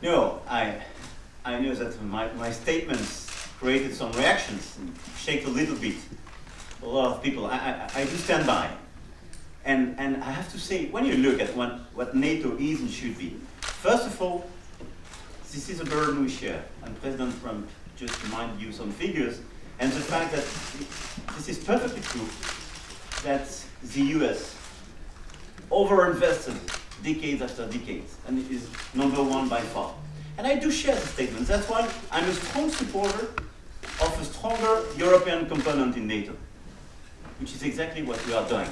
No, I know that my statements created some reactions and shake a little bit. A lot of people, I do stand by. And I have to say, when you look at what NATO is and should be, first of all, this is a burden we share. And President Trump just reminded you some figures, and the fact that this is perfectly true, that the US overinvested decades after decades, and it is number one by far. And I do share the statement. That's why I'm a strong supporter of a stronger European component in NATO, which is exactly what we are doing.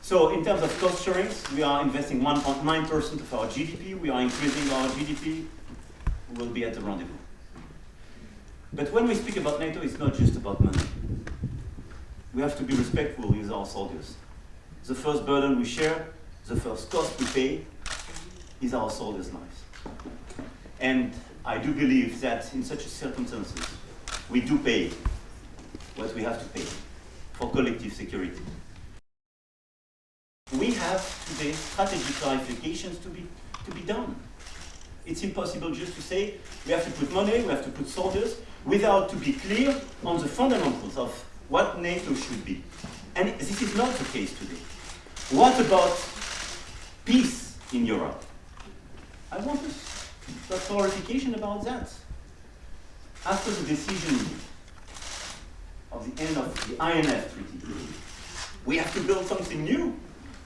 So in terms of cost sharing, we are investing 1.9% of our GDP. We are increasing our GDP. We will be at the rendezvous. But when we speak about NATO, it's not just about money. We have to be respectful with our soldiers. The first burden we share, the first cost we pay, is our soldiers' lives. And I do believe that in such circumstances, we do pay what we have to pay for collective security. We have today strategic clarifications to be done. It's impossible just to say we have to put money, we have to put soldiers, without to be clear on the fundamentals of what NATO should be. And this is not the case today. What about peace in Europe? I want a clarification about that. After the decision of the end of the INF Treaty, we have to build something new,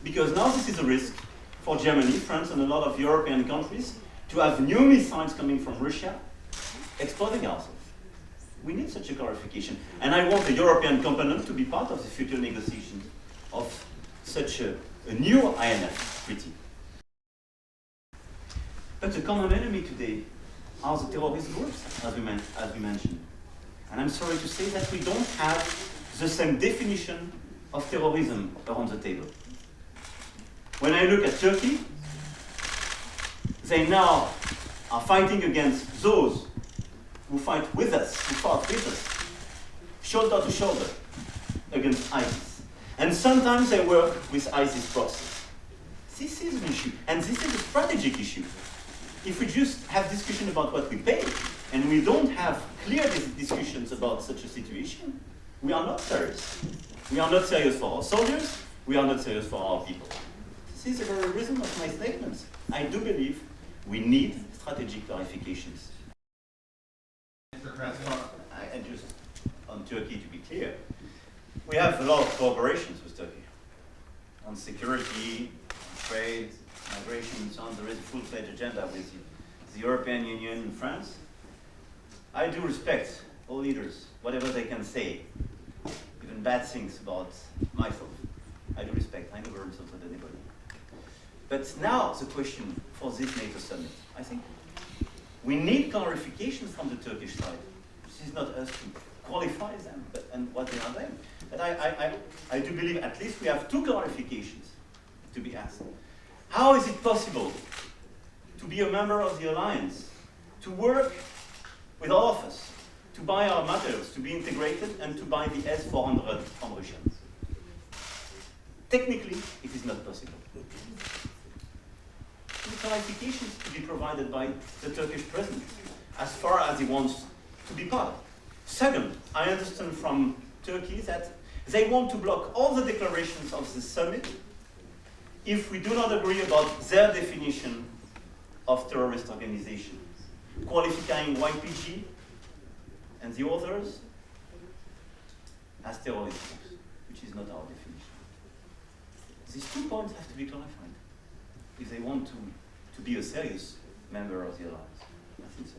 because now this is a risk for Germany, France, and a lot of European countries to have new missiles coming from Russia, exploding ourselves. We need such a clarification. And I want the European component to be part of the future negotiations of such a new INF treaty. But the common enemy today are the terrorist groups, as we mentioned. And I'm sorry to say that we don't have the same definition of terrorism around the table. When I look at Turkey, they now are fighting against those who fight with us, who fought with us, shoulder to shoulder against ISIS. And sometimes they work with ISIS proxies. This is an issue, and this is a strategic issue. If we just have discussion about what we pay, and we don't have clear discussions about such a situation, we are not serious. We are not serious for our soldiers, we are not serious for our people. This is the very reason of my statements. I do believe we need strategic clarifications. And just on Turkey, to be clear, we have a lot of cooperations with Turkey on security, trade, migration, and so on. There is a full-fledged agenda with the European Union and France. I do respect all leaders, whatever they can say, even bad things about myself. I do respect. I never insulted anybody. But now the question for this NATO summit, I think we need clarifications from the Turkish side. This is not us to qualify them and what they are doing. But I do believe at least we have two clarifications to be asked. How is it possible to be a member of the alliance, to work with all of us, to buy our materials, to be integrated, and to buy the S-400 from Russia? Technically, it is not possible. The clarifications to be provided by the Turkish president, as far as he wants to be part. Second, I understand from Turkey that they want to block all the declarations of the summit if we do not agree about their definition of terrorist organization, qualifying YPG and the others as terrorist groups, which is not our definition. These 2 points have to be clarified if they want to be a serious member of the alliance. I think so.